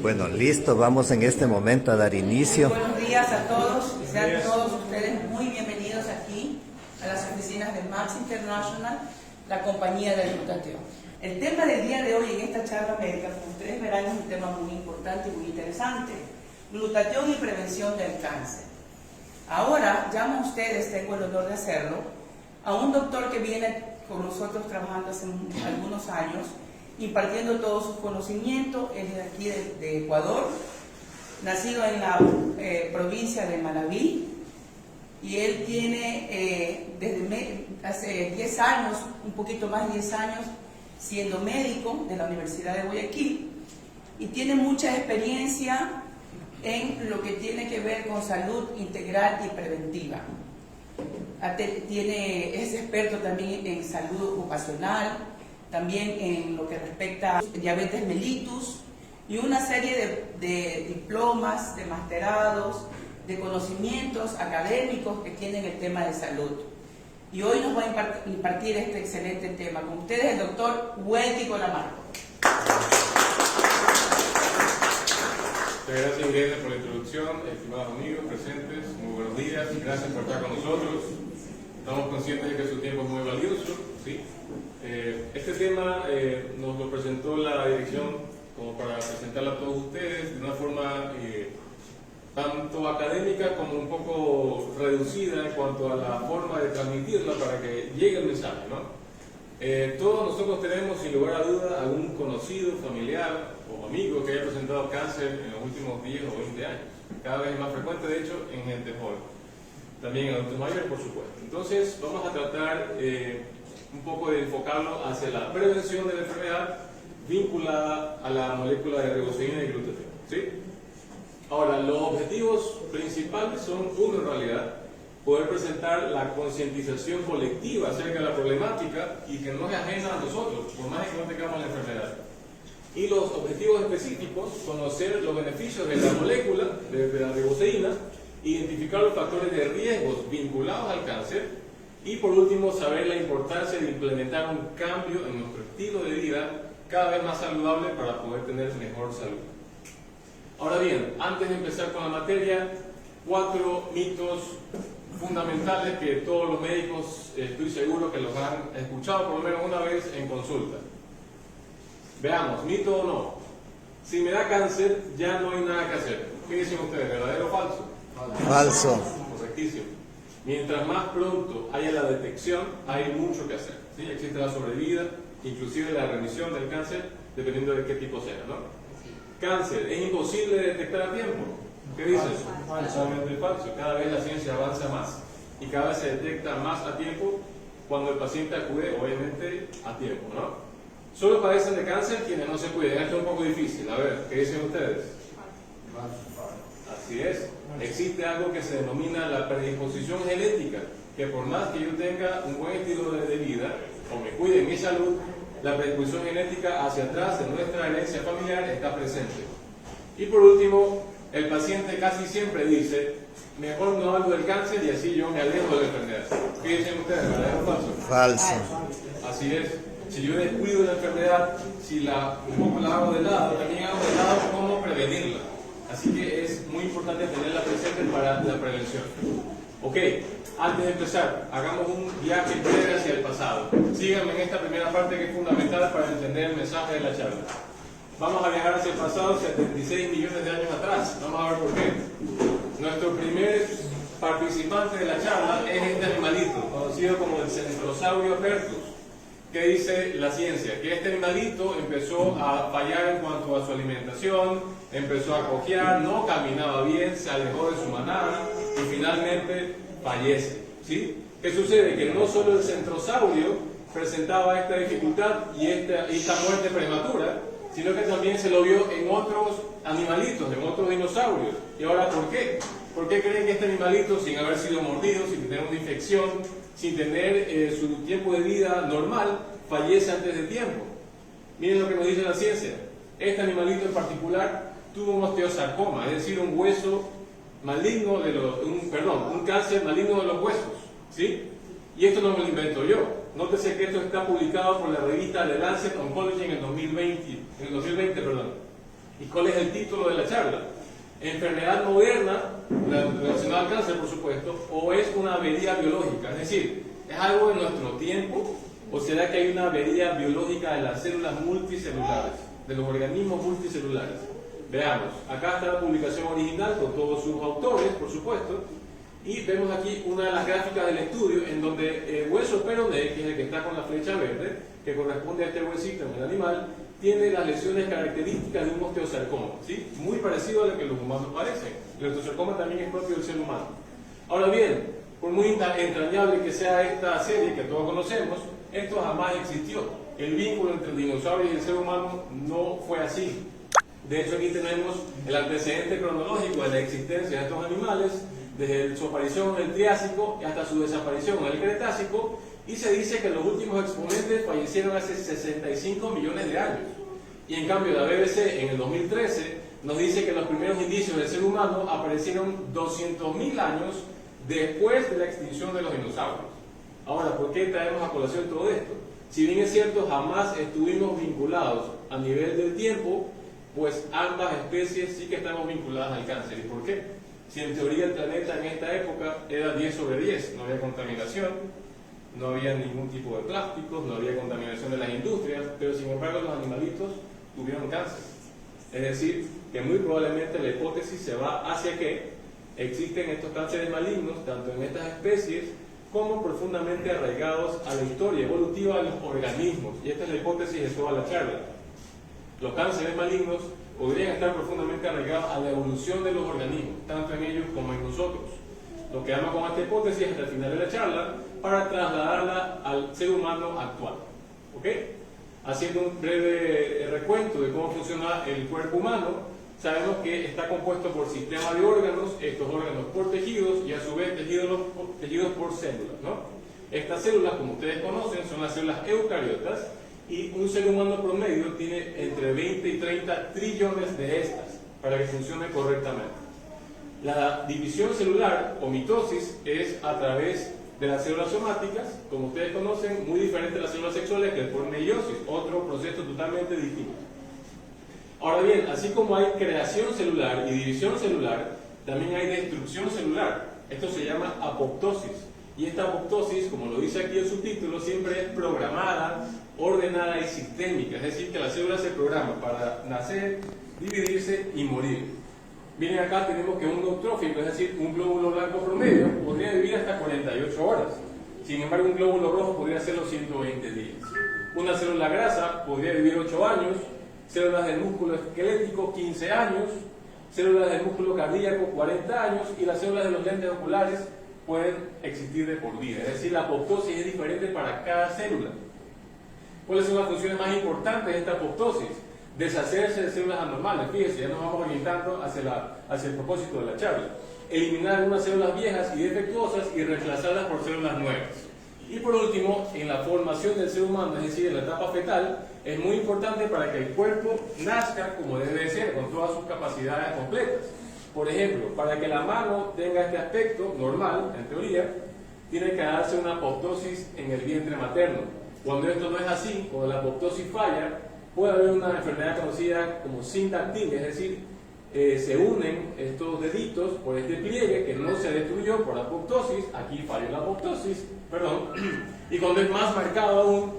Bueno, listo, vamos en este momento a dar inicio. Buenos días a todos, sean todos ustedes muy bienvenidos aquí a las oficinas de MAPS International, la compañía de glutatión. El tema del día de hoy en esta charla médica, como ustedes verán, es un tema muy importante y muy interesante: glutatión y prevención del cáncer. Ahora llamo a ustedes, tengo el honor de hacerlo, a un doctor que viene con nosotros trabajando hace algunos años, impartiendo todos sus conocimientos. Él es de aquí de Ecuador, nacido en la provincia de Manabí, y él tiene desde hace 10 años, un poquito más de 10 años, siendo médico de la Universidad de Guayaquil, y tiene mucha experiencia en lo que tiene que ver con salud integral y preventiva. Es experto también en salud ocupacional, también en lo que respecta a diabetes mellitus y una serie de diplomas, de masterados, de conocimientos académicos que tienen el tema de salud. Y hoy nos va a impartir este excelente tema. Con ustedes el doctor Welty Colamarco. Muchas gracias, Irene, por la introducción. Estimados amigos presentes, muy buenos días y gracias por estar con nosotros. Estamos conscientes de que su tiempo es muy valioso, ¿sí? Este tema nos lo presentó la dirección como para presentarlo a todos ustedes de una forma tanto académica como un poco reducida en cuanto a la forma de transmitirla para que llegue el mensaje, ¿no? Todos nosotros tenemos, sin lugar a duda, algún conocido, familiar o amigo que haya presentado cáncer en los últimos 10 o 20 años. Cada vez es más frecuente, de hecho, en gente joven. También en adultos mayores, por supuesto. Entonces, vamos a tratar un poco de enfocarlo hacia la prevención de la enfermedad vinculada a la molécula de riboceína y glutatión, ¿sí? Ahora, los objetivos principales son, uno en realidad, poder presentar la concientización colectiva acerca de la problemática y que no es ajena a nosotros, por más que no tengamos la enfermedad. Y los objetivos específicos: conocer los beneficios de la molécula de la riboceína, identificar los factores de riesgos vinculados al cáncer y, por último, saber la importancia de implementar un cambio en nuestro estilo de vida cada vez más saludable para poder tener mejor salud. Ahora bien, antes de empezar con la materia, 4 mitos fundamentales que todos los médicos estoy seguro que los han escuchado por lo menos una vez en consulta. Veamos, mito o no: si me da cáncer ya no hay nada que hacer. ¿Qué dicen ustedes, verdadero o falso? Falso. Correctísimo. Mientras más pronto haya la detección, hay mucho que hacer, ¿sí? Existe la sobrevida, inclusive la remisión del cáncer, dependiendo de qué tipo sea, ¿no? Cáncer, ¿es imposible detectar a tiempo? ¿Qué dices? Totalmente falso. Cada vez la ciencia avanza más y cada vez se detecta más a tiempo cuando el paciente acude, obviamente, a tiempo, ¿no? Solo padecen de cáncer quienes no se cuiden. Esto es un poco difícil. A ver, ¿qué dicen ustedes? Así es. Existe algo que se denomina la predisposición genética, que por más que yo tenga un buen estilo de vida o me cuide en mi salud, la predisposición genética hacia atrás de nuestra herencia familiar está presente. Y por último, el paciente casi siempre dice: mejor no hablo del cáncer y así yo me alejo de la enfermedad. ¿Qué dicen ustedes, verdadero o falso? Falso. Así es. Si yo descuido la enfermedad, si un poco la hago de lado, también hago de lado cómo prevenirla. Así que es muy importante tenerla presente para la prevención. Ok, antes de empezar, hagamos un viaje breve hacia el pasado. Síganme en esta primera parte que es fundamental para entender el mensaje de la charla. Vamos a viajar hacia el pasado, 76 millones de años atrás. Vamos a ver por qué. Nuestro primer participante de la charla es este animalito, conocido como el Centrosaurio apertus. ¿Qué dice la ciencia? Que este animalito empezó a fallar en cuanto a su alimentación, empezó a cojear, no caminaba bien, se alejó de su manada y finalmente fallece, ¿sí? ¿Qué sucede? Que no solo el centrosaurio presentaba esta dificultad y esta muerte prematura, sino que también se lo vio en otros animalitos, en otros dinosaurios. ¿Y ahora por qué? ¿Por qué creen que este animalito, sin haber sido mordido, sin tener una infección, sin tener su tiempo de vida normal, fallece antes de tiempo? Miren lo que nos dice la ciencia. Este animalito en particular tuvo un osteosarcoma, es decir, un hueso maligno un cáncer maligno de los huesos, ¿sí? Y esto no me lo invento yo. Nótese que esto está publicado por la revista The Lancet Oncology en el 2020. ¿Y cuál es el título de la charla? Enfermedad moderna, relacionada al cáncer, por supuesto, o es una avería biológica. Es decir, ¿es algo de nuestro tiempo o será que hay una avería biológica de las células multicelulares, de los organismos multicelulares? Veamos, acá está la publicación original con todos sus autores, por supuesto, y vemos aquí una de las gráficas del estudio en donde el hueso peroné, que es el que está con la flecha verde, que corresponde a este huesito en el animal, tiene las lesiones características de un osteosarcoma, ¿sí? Muy parecido a lo que los humanos parecen. El osteosarcoma también es propio del ser humano. Ahora bien, por muy entrañable que sea esta serie que todos conocemos, esto jamás existió. El vínculo entre el dinosaurio y el ser humano no fue así. De hecho, aquí tenemos el antecedente cronológico de la existencia de estos animales, desde su aparición en el Triásico hasta su desaparición en el Cretácico, y se dice que los últimos exponentes fallecieron hace 65 millones de años. Y en cambio la BBC en el 2013 nos dice que los primeros indicios del ser humano aparecieron 200.000 años después de la extinción de los dinosaurios. Ahora, ¿por qué traemos a colación todo esto? Si bien es cierto, jamás estuvimos vinculados a nivel del tiempo, pues ambas especies sí que estamos vinculadas al cáncer. ¿Y por qué? Si en teoría el planeta en esta época era 10/10, no había contaminación, no había ningún tipo de plásticos, no había contaminación de las industrias, pero sin embargo los animalitos tuvieron cáncer. Es decir, que muy probablemente la hipótesis se va hacia que existen estos cánceres malignos, tanto en estas especies como profundamente arraigados a la historia evolutiva de los organismos. Y esta es la hipótesis de toda la charla. Los cánceres malignos podrían estar profundamente arraigados a la evolución de los organismos, tanto en ellos como en nosotros. Lo que vamos con esta hipótesis hasta el final de la charla para trasladarla al ser humano actual. ¿Ok? Haciendo un breve recuento de cómo funciona el cuerpo humano, sabemos que está compuesto por sistemas de órganos, estos órganos por tejidos y a su vez tejidos por células, ¿no? Estas células, como ustedes conocen, son las células eucariotas y un ser humano promedio tiene entre 20 y 30 trillones de estas para que funcione correctamente. La división celular o mitosis es a través de las células somáticas, como ustedes conocen, muy diferente a las células sexuales, que es por meiosis, otro proceso totalmente distinto. Ahora bien, así como hay creación celular y división celular, también hay destrucción celular. Esto se llama apoptosis. Y esta apoptosis, como lo dice aquí el subtítulo, siempre es programada, ordenada y sistémica. Es decir, que la célula se programa para nacer, dividirse y morir. Miren acá, tenemos que un neutrófilo, es decir, un glóbulo blanco promedio, podría vivir hasta 48 horas. Sin embargo, un glóbulo rojo podría hacerlo 120 días. Una célula grasa podría vivir 8 años, células del músculo esquelético 15 años, células del músculo cardíaco 40 años y las células de los lentes oculares pueden existir de por vida. Es decir, la apoptosis es diferente para cada célula. ¿Cuáles son las funciones más importantes de esta apoptosis? Deshacerse de células anormales. Fíjense, ya nos vamos orientando hacia el propósito de la charla. Eliminar algunas células viejas y defectuosas y reemplazarlas por células nuevas. Y por último, en la formación del ser humano, es decir, en la etapa fetal, es muy importante para que el cuerpo nazca como debe ser, con todas sus capacidades completas. Por ejemplo, para que la mano tenga este aspecto normal, en teoría, tiene que darse una apoptosis en el vientre materno. Cuando esto no es así, cuando la apoptosis falla, puede haber una enfermedad conocida como sindactilia, es decir, se unen estos deditos por este pliegue que no se destruyó por apoptosis, aquí falló la apoptosis, perdón, y cuando es más marcado aún,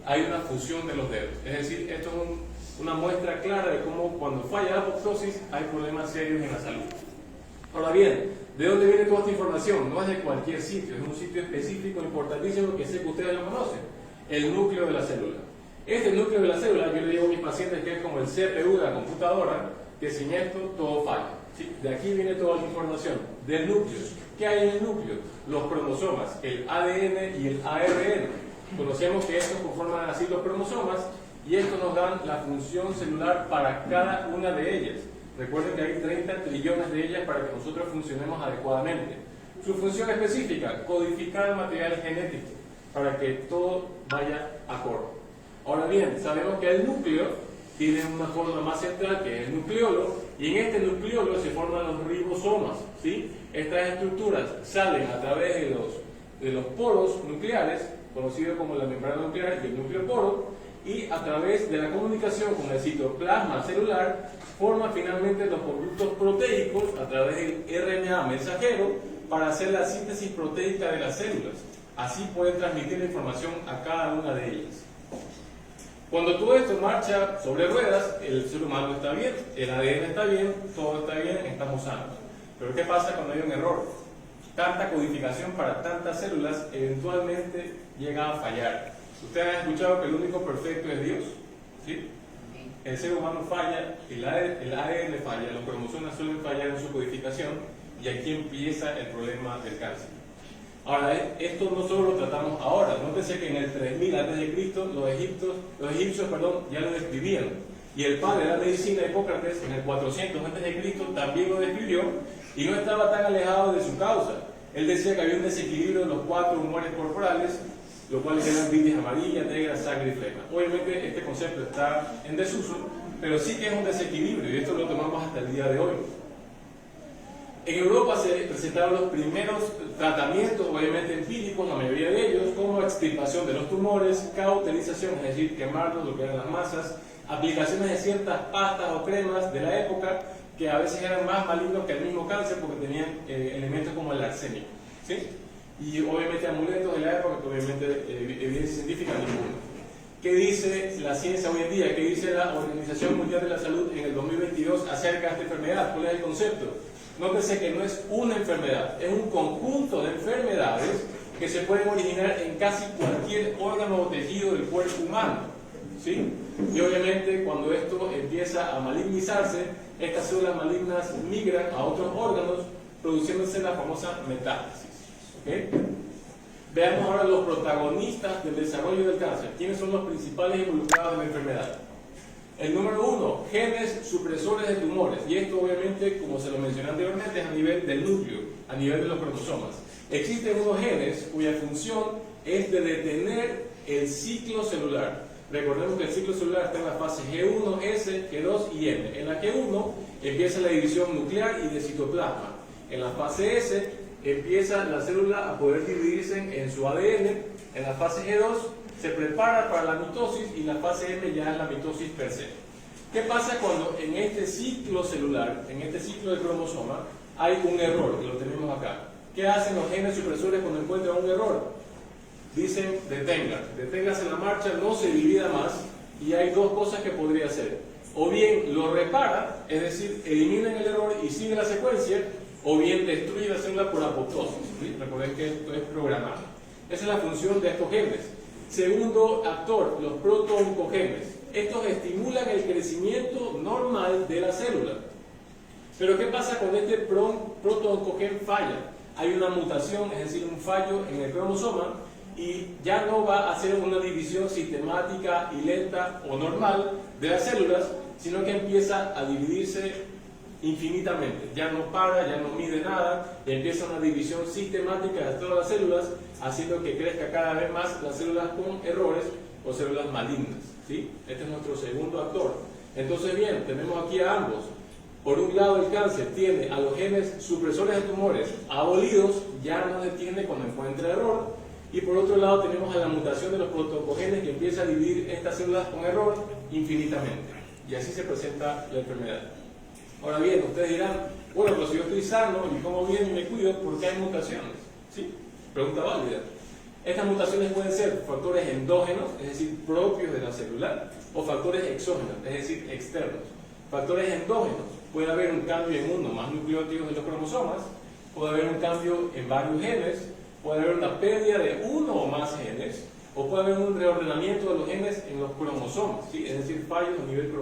hay una fusión de los dedos. Es decir, esto es una muestra clara de cómo cuando falla la apoptosis hay problemas serios en la salud. Ahora bien, ¿de dónde viene toda esta información? No es de cualquier sitio, es un sitio específico, importantísimo, que sé que ustedes lo conocen, el núcleo de la célula. Este núcleo de la célula, yo le digo a mis pacientes que es como el CPU de la computadora, que sin esto todo falla. ¿Sí? De aquí viene toda la información, del núcleo. ¿Qué hay en el núcleo? Los cromosomas, el ADN y el ARN. Conocemos que estos conforman así los cromosomas y estos nos dan la función celular para cada una de ellas. Recuerden que hay 30 trillones de ellas para que nosotros funcionemos adecuadamente. Su función específica, codificar el material genético para que todo vaya acorde. Ahora bien, sabemos que el núcleo tiene una forma más central que es el nucleolo, y en este nucleolo se forman los ribosomas, ¿sí? Estas estructuras salen a través de los poros nucleares, conocidos como la membrana nuclear y el núcleo poro, y a través de la comunicación con el citoplasma celular forma finalmente los conductos proteicos a través del RNA mensajero para hacer la síntesis proteica de las células. Así pueden transmitir la información a cada una de ellas. Cuando todo esto marcha sobre ruedas, el ser humano está bien, el ADN está bien, todo está bien, estamos sanos. Pero ¿qué pasa cuando hay un error? Tanta codificación para tantas células eventualmente llega a fallar. Ustedes han escuchado que el único perfecto es Dios, ¿sí? El ser humano falla, el ADN falla, los cromosomas suelen fallar en su codificación y aquí empieza el problema del cáncer. Ahora, esto no solo lo tratamos ahora, nótese que en el 3000 a.C. los egipcios ya lo describían. Y el padre de la medicina, Hipócrates, en el 400 a.C. también lo describió y no estaba tan alejado de su causa. Él decía que había un desequilibrio en los 4 humores corporales, los cuales eran vitis amarilla, negra, sangre y flema. Obviamente este concepto está en desuso, pero sí que es un desequilibrio y esto lo tomamos hasta el día de hoy. En Europa se presentaron los primeros tratamientos, obviamente empíricos, la mayoría de ellos, como extirpación de los tumores, cauterización, es decir, quemarlos, lo que eran las masas, aplicaciones de ciertas pastas o cremas de la época, que a veces eran más malignos que el mismo cáncer porque tenían elementos como el arsénico, ¿sí? Y obviamente amuletos de la época, que obviamente evidencia científica ninguna. ¿Qué dice la ciencia hoy en día? ¿Qué dice la Organización Mundial de la Salud en el 2022 acerca de esta enfermedad? ¿Cuál es el concepto? Nótese que no es una enfermedad, es un conjunto de enfermedades que se pueden originar en casi cualquier órgano o tejido del cuerpo humano, ¿sí? Y obviamente cuando esto empieza a malignizarse, estas células malignas migran a otros órganos, produciéndose la famosa metástasis, ¿okay? Veamos ahora los protagonistas del desarrollo del cáncer. ¿Quiénes son los principales involucrados en la enfermedad? El número 1, genes supresores de tumores. Y esto obviamente, como se lo mencioné anteriormente, es a nivel del núcleo, a nivel de los cromosomas. Existen unos genes cuya función es de detener el ciclo celular. Recordemos que el ciclo celular está en la fase G1, S, G2 y M. En la G1 empieza la división nuclear y de citoplasma. En la fase S empieza la célula a poder dividirse en su ADN. En la fase G2 se prepara para la mitosis y la fase M ya es la mitosis per se. ¿Qué pasa cuando en este ciclo celular, en este ciclo del cromosoma, hay un error? Lo tenemos acá. ¿Qué hacen los genes supresores cuando encuentran un error? Dicen deténgase la marcha, no se divida más, y hay dos cosas que podría hacer. O bien lo repara, es decir, eliminen el error y sigue la secuencia, o bien destruye la célula por apoptosis. ¿Sí? Recuerden que esto es programado. Esa es la función de estos genes. Segundo actor, los protooncogenes. Estos estimulan el crecimiento normal de la célula. Pero ¿qué pasa cuando este protooncogen falla? Hay una mutación, es decir, un fallo en el cromosoma, y ya no va a hacer una división sistemática y lenta o normal de las células, sino que empieza a dividirse infinitamente. Ya no para, ya no mide nada, y empieza una división sistemática de todas las células, haciendo que crezca cada vez más las células con errores o células malignas, ¿sí? Este es nuestro segundo actor. Entonces, bien, tenemos aquí a ambos. Por un lado, el cáncer tiene a los genes supresores de tumores abolidos, ya no detiene cuando encuentra error. Y por otro lado tenemos a la mutación de los protooncogenes que empieza a dividir estas células con error infinitamente. Y así se presenta la enfermedad. Ahora bien, ustedes dirán, bueno, pero si yo estoy sano y como bien y me cuido, ¿por qué hay mutaciones? ¿Sí? Pregunta válida. Estas mutaciones pueden ser factores endógenos, es decir, propios de la célula, o factores exógenos, es decir, externos. Factores endógenos, puede haber un cambio en uno o más nucleótidos de los cromosomas, puede haber un cambio en varios genes, puede haber una pérdida de uno o más genes, o puede haber un reordenamiento de los genes en los cromosomas, ¿sí? Es decir, fallos a nivel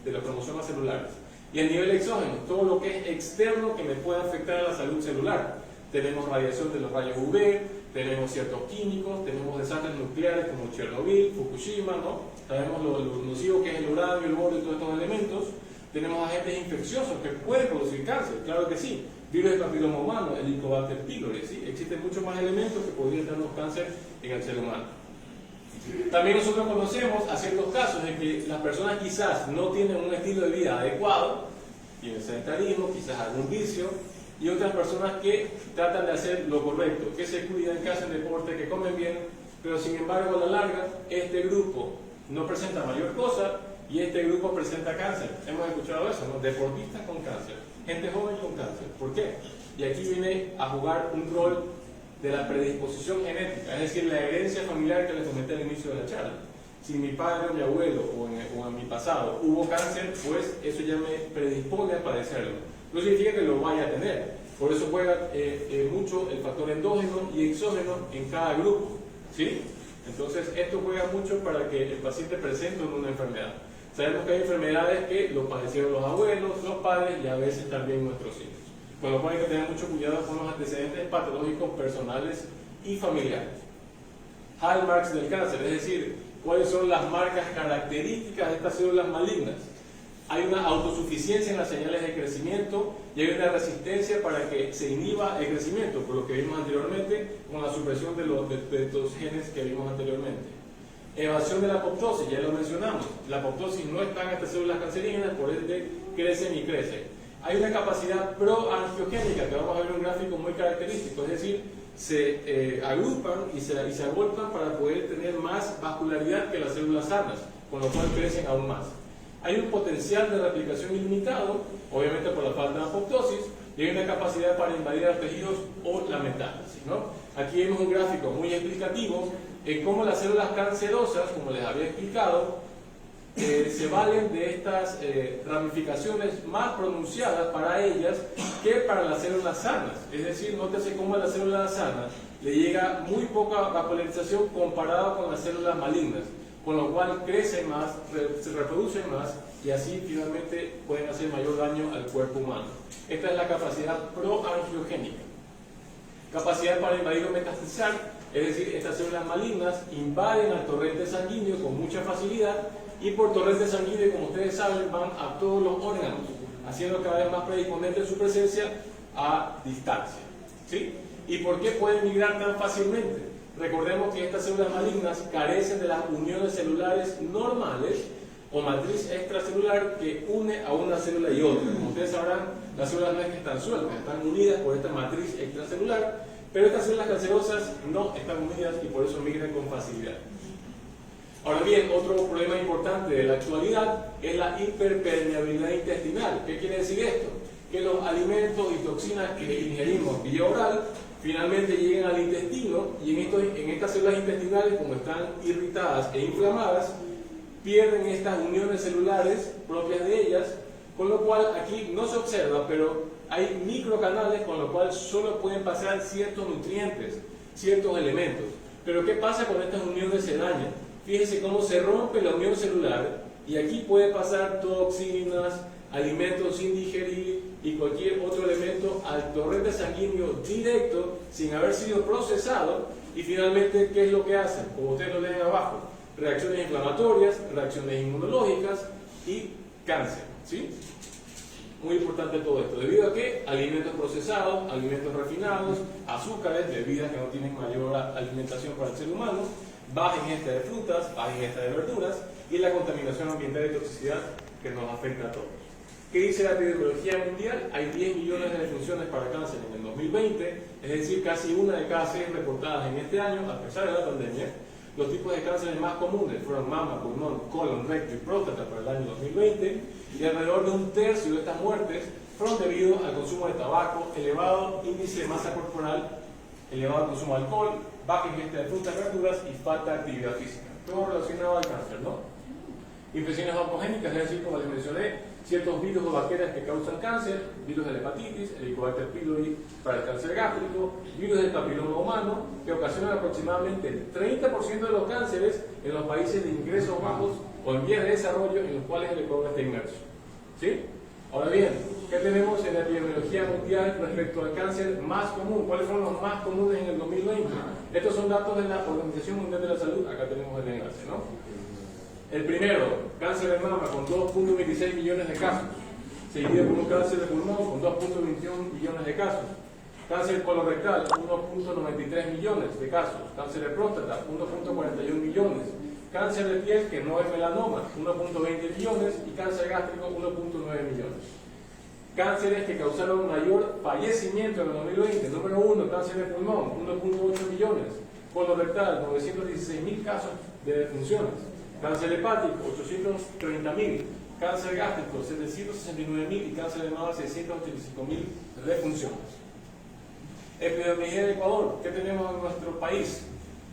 de los cromosomas celulares. Y a nivel exógeno, todo lo que es externo que me puede afectar a la salud celular. Tenemos radiación de los rayos UV, tenemos ciertos químicos, tenemos desastres nucleares como Chernobyl, Fukushima, ¿no? Sabemos lo nocivo que es el uranio, el borio y todos estos elementos. Tenemos agentes infecciosos que pueden producir cáncer, claro que sí. Virus del papiloma humano, el Helicobacter pylori, ¿sí? Existen muchos más elementos que podrían darnos cáncer en el ser humano. También nosotros conocemos a ciertos casos en que las personas quizás no tienen un estilo de vida adecuado, tienen sedentarismo, quizás algún vicio, y otras personas que tratan de hacer lo correcto, que se cuidan, que hacen deporte, que comen bien, pero sin embargo a la larga este grupo no presenta mayor cosa y este grupo presenta cáncer. Hemos escuchado eso, ¿no? Deportistas con cáncer, gente joven con cáncer. ¿Por qué? Y aquí viene a jugar un rol de la predisposición genética, es decir, la herencia familiar que les comenté al inicio de la charla. Si mi padre o mi abuelo o en mi pasado hubo cáncer, pues eso ya me predispone a padecerlo. No significa que lo vaya a tener. Por eso juega mucho el factor endógeno y exógeno en cada grupo, ¿sí? Entonces esto juega mucho para que el paciente presente una enfermedad. Sabemos que hay enfermedades que lo padecieron los abuelos, los padres y a veces también nuestros hijos. Con lo cual hay que tener mucho cuidado con los antecedentes patológicos personales y familiares. Hallmarks del cáncer, es decir, cuáles son las marcas características de estas células malignas. Hay una autosuficiencia en las señales de crecimiento y hay una resistencia para que se inhiba el crecimiento, por lo que vimos anteriormente con la supresión de estos genes que vimos anteriormente. Evasión de la apoptosis, ya lo mencionamos. La apoptosis no está en estas células cancerígenas, por ende crecen y crecen. Hay una capacidad proangiogénica, que vamos a ver en un gráfico muy característico, es decir, se agrupan y se agolpan para poder tener más vascularidad que las células sanas, con lo cual crecen aún más. Hay un potencial de replicación ilimitado, obviamente por la falta de apoptosis, y hay una capacidad para invadir a tejidos o la metástasis, ¿no? Aquí vemos un gráfico muy explicativo en cómo las células cancerosas, como les había explicado, se valen de estas ramificaciones más pronunciadas para ellas que para las células sanas. Es decir, nótese cómo a la célula sana le llega muy poca vascularización comparada con las células malignas, con lo cual crecen más, se reproducen más y así finalmente pueden hacer mayor daño al cuerpo humano. Esta es la capacidad proangiogénica. Capacidad para invadir o metastizar, es decir, estas células malignas invaden al torrente sanguíneo con mucha facilidad y por torrente sanguíneo, como ustedes saben, van a todos los órganos, haciendo cada vez más predisponente su presencia a distancia, ¿sí? ¿Y por qué pueden migrar tan fácilmente? Recordemos que estas células malignas carecen de las uniones celulares normales o matriz extracelular que une a una célula y otra. Como ustedes sabrán, las células no es que están sueltas, están unidas por esta matriz extracelular, pero estas células cancerosas no están unidas y por eso migran con facilidad. Ahora bien, otro problema importante de la actualidad es la hiperpermeabilidad intestinal. ¿Qué quiere decir esto? Que los alimentos y toxinas que ingerimos vía oral finalmente llegan al intestino y en estas células intestinales, como están irritadas e inflamadas, pierden estas uniones celulares propias de ellas, con lo cual aquí no se observa, pero hay microcanales con lo cual solo pueden pasar ciertos nutrientes, ciertos elementos. Pero ¿qué pasa cuando estas uniones se dañan? Fíjense cómo se rompe la unión celular y aquí puede pasar toxinas, alimentos sin digerir y cualquier otro elemento al torrente sanguíneo directo sin haber sido procesado y finalmente, ¿qué es lo que hacen? Como ustedes lo leen abajo, reacciones inflamatorias, reacciones inmunológicas y cáncer, ¿sí? Muy importante todo esto, debido a que alimentos procesados, alimentos refinados, azúcares, bebidas que no tienen mayor alimentación para el ser humano, baja ingesta de frutas, baja ingesta de verduras y la contaminación ambiental y toxicidad que nos afecta a todos. ¿Qué dice la epidemiología mundial? Hay 10 millones de defunciones para cáncer en el 2020, es decir, casi una de cada 6 reportadas en este año, a pesar de la pandemia. Los tipos de cánceres más comunes fueron mama, pulmón, colon, recto y próstata para el año 2020 y alrededor de un tercio de estas muertes fueron debido al consumo de tabaco, elevado índice de masa corporal, elevado consumo de alcohol, baja ingesta de frutas y verduras y falta de actividad física. Todo relacionado al cáncer, ¿no? Infecciones oncogénicas, es decir, como les mencioné, ciertos virus o bacterias que causan cáncer, virus de la hepatitis, Helicobacter pylori para el cáncer gástrico, virus del papiloma humano, que ocasionan aproximadamente el 30% de los cánceres en los países de ingresos bajos o en vías de desarrollo en los cuales el Ecuador está inmerso. ¿Sí? Ahora bien, ¿qué tenemos en la epidemiología mundial respecto al cáncer más común? ¿Cuáles fueron los más comunes en el 2020? Estos son datos de la Organización Mundial de la Salud, acá tenemos el enlace, ¿no? El primero, cáncer de mama con 2.26 millones de casos, seguido por un cáncer de pulmón con 2.21 millones de casos, cáncer colorectal 1.93 millones de casos, cáncer de próstata 1.41 millones, cáncer de piel que no es melanoma 1.20 millones y cáncer gástrico 1.9 millones. Cánceres que causaron mayor fallecimiento en el 2020, número 1, cáncer de pulmón 1.8 millones, colorectal 916.000 casos de defunciones. Cáncer hepático, 830.000. Cáncer gástrico, 769.000 y cáncer de mama, 685.000 defunciones. Epidemiología de Ecuador, ¿qué tenemos en nuestro país?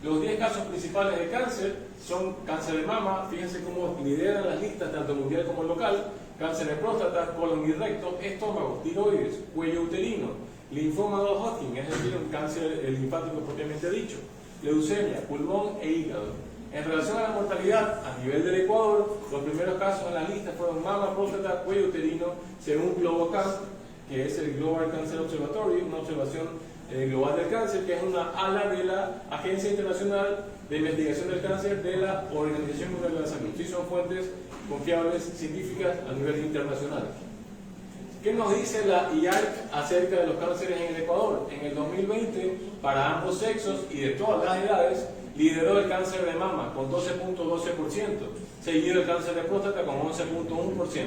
Los 10 casos principales de cáncer son cáncer de mama, fíjense cómo lideran las listas tanto mundial como local, cáncer de próstata, colon y recto, estómago, tiroides, cuello uterino, linfoma de Hodgkin, es decir, un cáncer linfático propiamente dicho, leucemia, pulmón e hígado. En relación a la mortalidad a nivel del Ecuador, los primeros casos en la lista fueron mama, próstata, cuello uterino, según GloboCan, que es el Global Cancer Observatory, una observación global del cáncer, que es una ala de la Agencia Internacional de Investigación del Cáncer de la Organización Mundial de la Salud. Sí, son fuentes confiables científicas a nivel internacional. ¿Qué nos dice la IARC acerca de los cánceres en el Ecuador? En el 2020, para ambos sexos y de todas las edades, lideró el cáncer de mama con 12.12%, seguido el cáncer de próstata con 11.1%,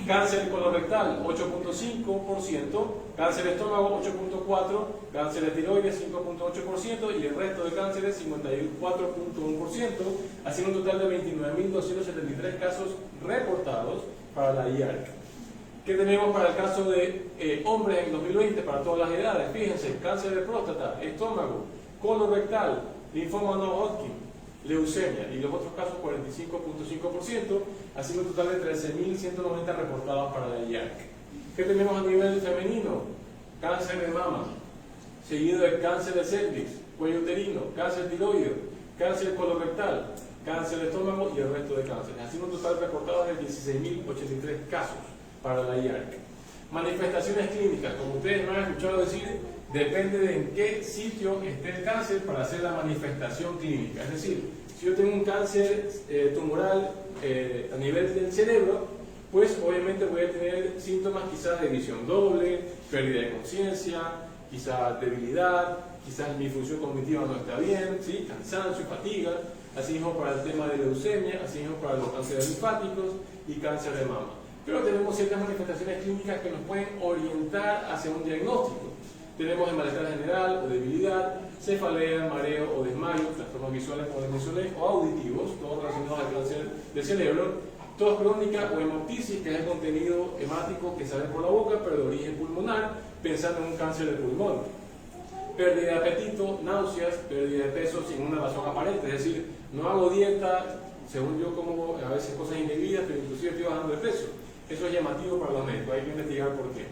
cáncer colorectal 8.5%, cáncer de estómago 8.4%, cáncer de tiroides 5.8% y el resto de cánceres 54.1%, haciendo un total de 29.273 casos reportados para la IARC. ¿Qué tenemos para el caso de hombres en 2020 para todas las edades? Fíjense, cáncer de próstata, estómago, colorectal, linfoma no Hodgkin, leucemia y los otros casos 45.5%, haciendo un total de 13.190 reportados para la IARC. ¿Qué tenemos a nivel femenino? Cáncer de mama, seguido de cáncer de cervix, cuello uterino, cáncer tiroideo, cáncer colorectal, cáncer de estómago y el resto de cánceres, haciendo un total reportado de 16.083 casos para la IARC. Manifestaciones clínicas, como ustedes me han escuchado decir, depende de en qué sitio esté el cáncer para hacer la manifestación clínica. Es decir, si yo tengo un cáncer tumoral a nivel del cerebro, pues obviamente voy a tener síntomas quizás de visión doble, pérdida de conciencia, quizás debilidad, quizás mi función cognitiva no está bien, ¿sí? Cansancio, fatiga, así mismo para el tema de leucemia, así mismo para los cánceres linfáticos y cáncer de mama. Pero tenemos ciertas manifestaciones clínicas que nos pueden orientar hacia un diagnóstico. Tenemos el malestar general o debilidad, cefalea, mareo o desmayo, trastornos visuales o visuales o auditivos, todos relacionados al cáncer del cerebro, tos crónica o hemoptisis, que es el contenido hemático que sale por la boca pero de origen pulmonar, pensando en un cáncer de pulmón. Pérdida de apetito, náuseas, pérdida de peso sin una razón aparente, es decir, no hago dieta, según yo como a veces cosas indebidas, pero inclusive estoy bajando de peso. Eso es llamativo para los médicos, hay que investigar por qué.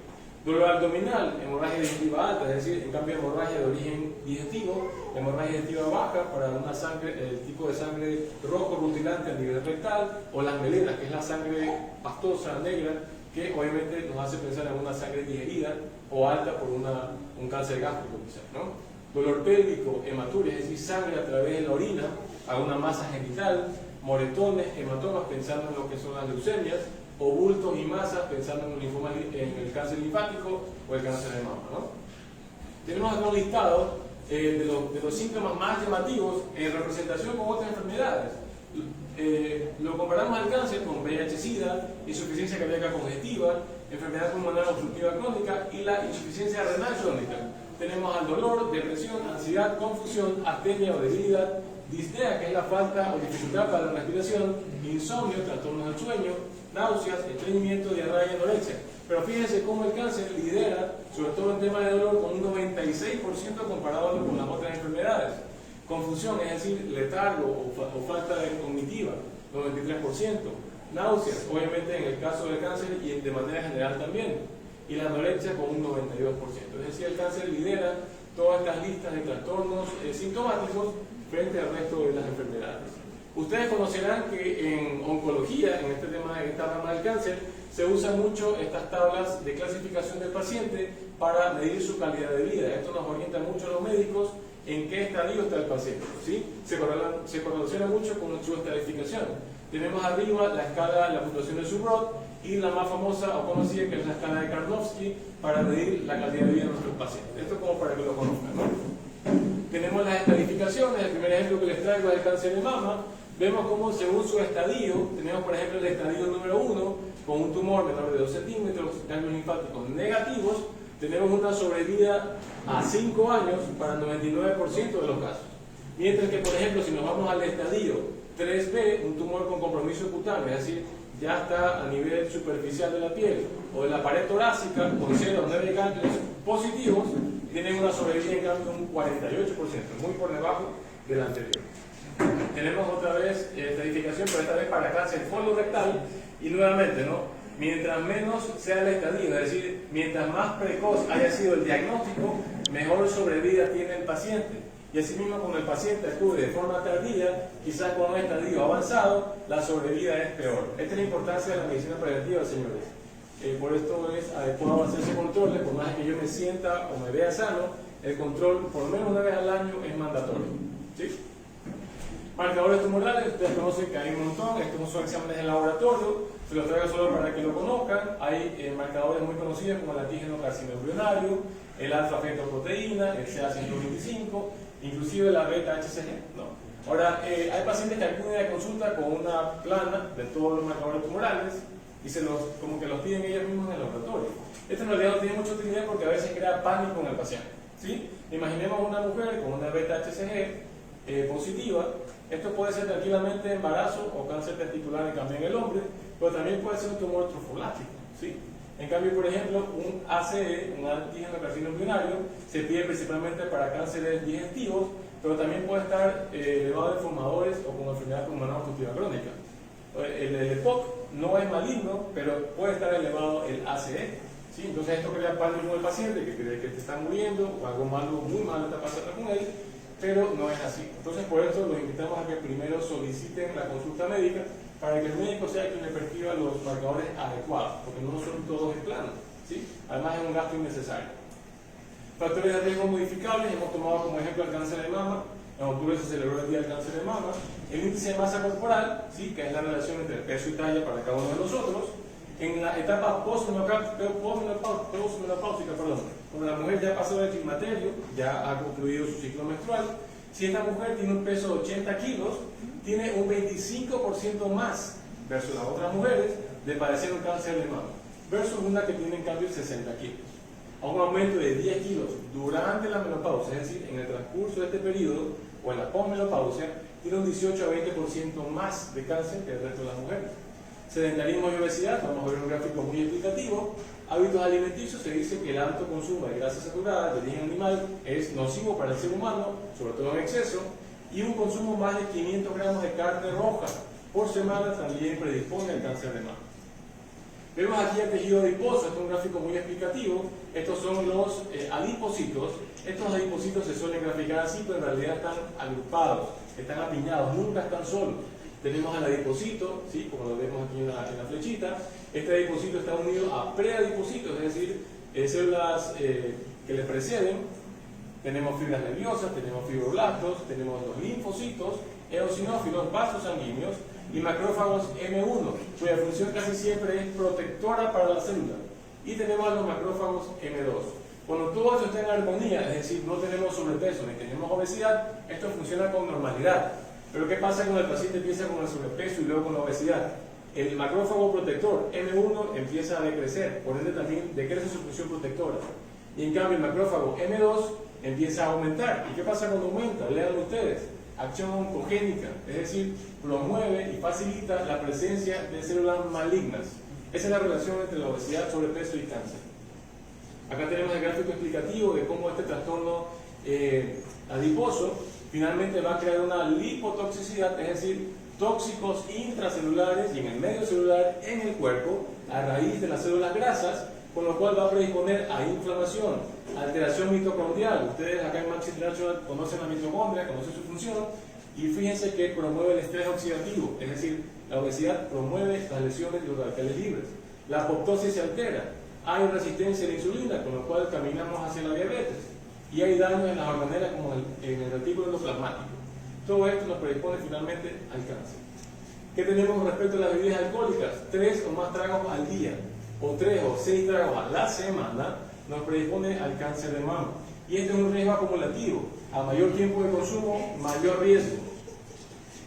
Dolor abdominal, hemorragia digestiva alta, es decir, en cambio hemorragia de origen digestivo, hemorragia digestiva baja para una sangre, el tipo de sangre rojo rutilante a nivel rectal, o las melenas, que es la sangre pastosa, negra, que obviamente nos hace pensar en una sangre digerida o alta por un cáncer gástrico quizás, ¿no? Dolor pélvico, hematuria, es decir, sangre a través de la orina a una masa genital, moretones, hematomas, pensando en lo que son las leucemias, o bultos y masas, pensando en el cáncer linfático o el cáncer de mama, ¿no? Tenemos acá un listado de los síntomas más llamativos en representación con otras enfermedades. Lo comparamos al cáncer con VIH-Sida, insuficiencia cardíaca congestiva, enfermedad pulmonar obstructiva crónica y la insuficiencia renal crónica. Tenemos al dolor, depresión, ansiedad, confusión, astenia o debilidad, disnea, que es la falta o dificultad para la respiración, insomnio, trastornos del sueño, náuseas, estreñimiento, diarrea y anorexia. Pero fíjense cómo el cáncer lidera, sobre todo en temas de dolor, con un 96% comparado con las otras enfermedades. Confusión, es decir, letargo o falta de cognitiva, 93%. Náuseas, obviamente en el caso del cáncer y de manera general también. Y la anorexia con un 92%. Es decir, el cáncer lidera todas estas listas de trastornos sintomáticos frente al resto de las enfermedades. Ustedes conocerán que en oncología, en este tema, en esta rama del cáncer, se usan mucho estas tablas de clasificación del paciente para medir su calidad de vida. Esto nos orienta mucho a los médicos en qué estadio está el paciente, ¿sí? Se correlaciona mucho con su estadificación. Tenemos arriba la escala, la puntuación de Subrot y la más famosa o conocida, que es la escala de Karnofsky, para medir la calidad de vida de nuestros pacientes. Esto como para que lo conozcan, ¿no? Tenemos las estadificaciones. El primer ejemplo que les traigo es el cáncer de mama. Vemos cómo según su estadio, tenemos por ejemplo el estadio número 1, con un tumor menor de 2 centímetros, ganglios linfáticos negativos, tenemos una sobrevida a 5 años para el 99% de los casos. Mientras que, por ejemplo, si nos vamos al estadio 3B, un tumor con compromiso cutáneo, es decir, ya está a nivel superficial de la piel o de la pared torácica, con 0 o 9 ganglios positivos, tienen una sobrevida en cambio de un 48%, muy por debajo de la anterior. Tenemos otra vez estadificación, pero esta vez para cáncer colorectal, y nuevamente, ¿no? Mientras menos sea el estadio, es decir, mientras más precoz haya sido el diagnóstico, mejor sobrevida tiene el paciente. Y asimismo, cuando el paciente acude de forma tardía, quizás con un estadio avanzado, la sobrevida es peor. Esta es la importancia de la medicina preventiva, señores. Por esto es adecuado hacerse controles, por más que yo me sienta o me vea sano, el control por lo menos una vez al año es mandatorio. ¿Sí? Marcadores tumorales, ustedes conocen que hay un montón, estos son exámenes de laboratorio, se los traigo solo para que lo conozcan. Hay marcadores muy conocidos como el antígeno carcinoembrionario, el alfa-fetoproteína, el CA125, inclusive la beta-HCG. ¿No? Ahora, hay pacientes que acuden a consulta con una plana de todos los marcadores tumorales y como que los piden ellos mismos en el laboratorio. Esto en realidad no tiene mucha utilidad porque a veces crea pánico en el paciente. ¿Sí? Imaginemos una mujer con una beta-HCG positiva. Esto puede ser tranquilamente embarazo o cáncer testicular en cambio en el hombre, pero también puede ser un tumor trofolático. ¿Sí? En cambio, por ejemplo, un ACE, un antígeno carcinoembrionario, se pide principalmente para cánceres digestivos, pero también puede estar elevado en fumadores o con enfermedad pulmonar obstructiva crónica. El EPOC no es maligno, pero puede estar elevado el ACE. ¿Sí? Entonces esto crea pánico en el paciente, que cree que te está muriendo o algo malo, muy malo está pasando con él, pero no es así. Entonces por eso los invitamos a que primero soliciten la consulta médica para que el médico sea quien le prescriba los marcadores adecuados, porque no son todos en plano, ¿sí? Además es un gasto innecesario. Factores de riesgo modificables, hemos tomado como ejemplo el cáncer de mama. En octubre se celebró el día del cáncer de mama. El índice de masa corporal, ¿sí? Que es la relación entre peso y talla para cada uno de nosotros. En la etapa postmenopáusica, cuando la mujer ya pasó del climaterio, ya ha concluido su ciclo menstrual, si esta mujer tiene un peso de 80 kilos, tiene un 25% más versus las otras mujeres de padecer un cáncer de mama, versus una que tiene en cambio 60 kilos. A un aumento de 10 kilos durante la menopausia, es decir, en el transcurso de este periodo, o en la posmenopausia, tiene un 18 a 20% más de cáncer que el resto de las mujeres. Sedentarismo y obesidad, vamos a ver un gráfico muy explicativo. Hábitos alimenticios, se dice que el alto consumo de grasas saturadas de origen animal es nocivo para el ser humano, sobre todo en exceso, y un consumo más de 500 gramos de carne roja por semana también predispone al cáncer de mama. Vemos aquí el tejido adiposo, este es un gráfico muy explicativo. Estos son los adipocitos. Estos adipocitos se suelen graficar así, pero en realidad están agrupados, están apiñados, nunca están solos. Tenemos al adipocito, ¿sí? Como lo vemos aquí en la flechita. Este adipocito está unido a preadipocitos, es decir, células que le preceden. Tenemos fibras nerviosas, tenemos fibroblastos, tenemos los linfocitos, eosinófilos, vasos sanguíneos y macrófagos M1, cuya función casi siempre es protectora para la célula. Y tenemos a los macrófagos M2. Cuando todo esto está en armonía, es decir, no tenemos sobrepeso ni tenemos obesidad, esto funciona con normalidad. Pero ¿qué pasa cuando el paciente empieza con el sobrepeso y luego con la obesidad? El macrófago protector M1 empieza a decrecer, por ende también decrece su función protectora. Y en cambio el macrófago M2 empieza a aumentar. ¿Y qué pasa cuando aumenta? Lean ustedes. Acción oncogénica, es decir, promueve y facilita la presencia de células malignas. Esa es la relación entre la obesidad, sobrepeso y cáncer. Acá tenemos el gráfico explicativo de cómo este trastorno adiposo finalmente va a crear una lipotoxicidad, es decir, tóxicos intracelulares y en el medio celular en el cuerpo a raíz de las células grasas, con lo cual va a predisponer a inflamación, alteración mitocondrial. Ustedes acá en Max International conocen la mitocondria, conocen su función, y fíjense que promueve el estrés oxidativo, es decir, la obesidad promueve las lesiones de los radicales libres. La apoptosis se altera, hay resistencia a la insulina, con lo cual caminamos hacia la diabetes, y hay daños en las hormonas como en el retículo endoplasmático. Todo esto nos predispone finalmente al cáncer. ¿Qué tenemos respecto a las bebidas alcohólicas? 3 o más tragos al día, o 3 o 6 tragos a la semana, nos predispone al cáncer de mama. Y este es un riesgo acumulativo. A mayor tiempo de consumo, mayor riesgo.